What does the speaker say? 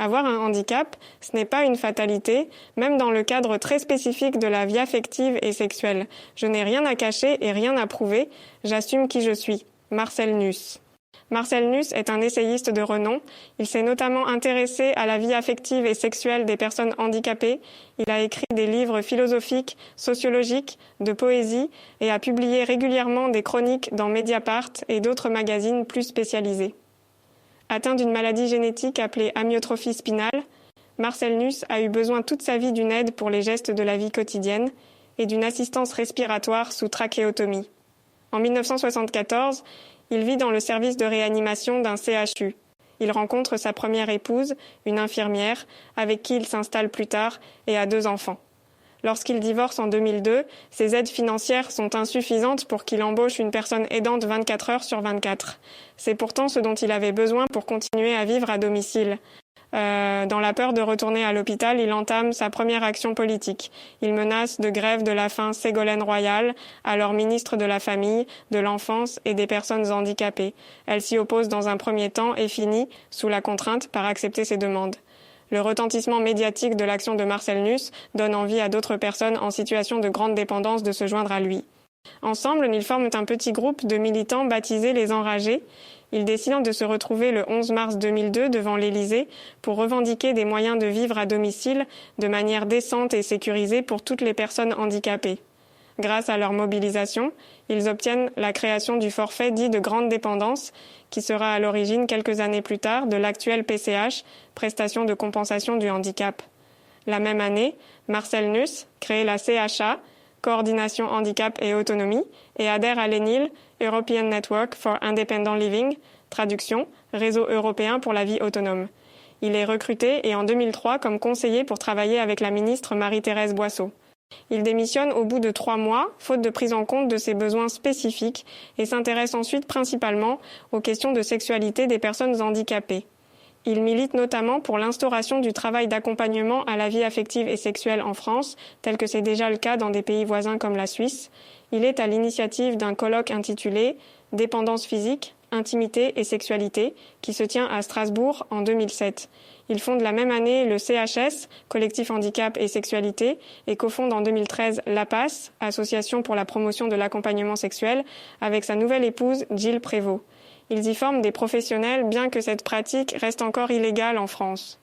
Avoir un handicap, ce n'est pas une fatalité, même dans le cadre très spécifique de la vie affective et sexuelle. Je n'ai rien à cacher et rien à prouver, j'assume qui je suis. Marcel Nuss. Marcel Nuss est un essayiste de renom. Il s'est notamment intéressé à la vie affective et sexuelle des personnes handicapées. Il a écrit des livres philosophiques, sociologiques, de poésie et a publié régulièrement des chroniques dans Mediapart et d'autres magazines plus spécialisés. Atteint d'une maladie génétique appelée amyotrophie spinale, Marcel Nuss a eu besoin toute sa vie d'une aide pour les gestes de la vie quotidienne et d'une assistance respiratoire sous trachéotomie. En 1974, il vit dans le service de réanimation d'un CHU. Il rencontre sa première épouse, une infirmière, avec qui il s'installe plus tard et a 2 enfants. Lorsqu'il divorce en 2002, ses aides financières sont insuffisantes pour qu'il embauche une personne aidante 24 heures sur 24. C'est pourtant ce dont il avait besoin pour continuer à vivre à domicile. Dans la peur de retourner à l'hôpital, il entame sa première action politique. Il menace de grève de la faim Ségolène Royal, alors ministre de la Famille, de l'Enfance et des Personnes handicapées. Elle s'y oppose dans un premier temps et finit, sous la contrainte, par accepter ses demandes. Le retentissement médiatique de l'action de Marcel Nuss donne envie à d'autres personnes en situation de grande dépendance de se joindre à lui. Ensemble, ils forment un petit groupe de militants baptisés les Enragés. Ils décident de se retrouver le 11 mars 2002 devant l'Élysée pour revendiquer des moyens de vivre à domicile de manière décente et sécurisée pour toutes les personnes handicapées. Grâce à leur mobilisation, ils obtiennent la création du forfait dit de grande dépendance, qui sera à l'origine quelques années plus tard de l'actuel PCH, prestation de compensation du handicap. La même année, Marcel Nuss crée la CHA, Coordination Handicap et Autonomie, et adhère à l'ENIL, European Network for Independent Living, traduction, Réseau européen pour la vie autonome. Il est recruté et en 2003 comme conseiller pour travailler avec la ministre Marie-Thérèse Boisseau. Il démissionne au bout de 3 mois, faute de prise en compte de ses besoins spécifiques, et s'intéresse ensuite principalement aux questions de sexualité des personnes handicapées. Il milite notamment pour l'instauration du travail d'accompagnement à la vie affective et sexuelle en France, tel que c'est déjà le cas dans des pays voisins comme la Suisse. Il est à l'initiative d'un colloque intitulé « Dépendance physique, intimité et sexualité » qui se tient à Strasbourg en 2007. Il fonde la même année le CHS, Collectif Handicap et Sexualité, et cofonde en 2013 l'APAS, Association pour la promotion de l'accompagnement sexuel, avec sa nouvelle épouse Gilles Prévost. Ils y forment des professionnels, bien que cette pratique reste encore illégale en France.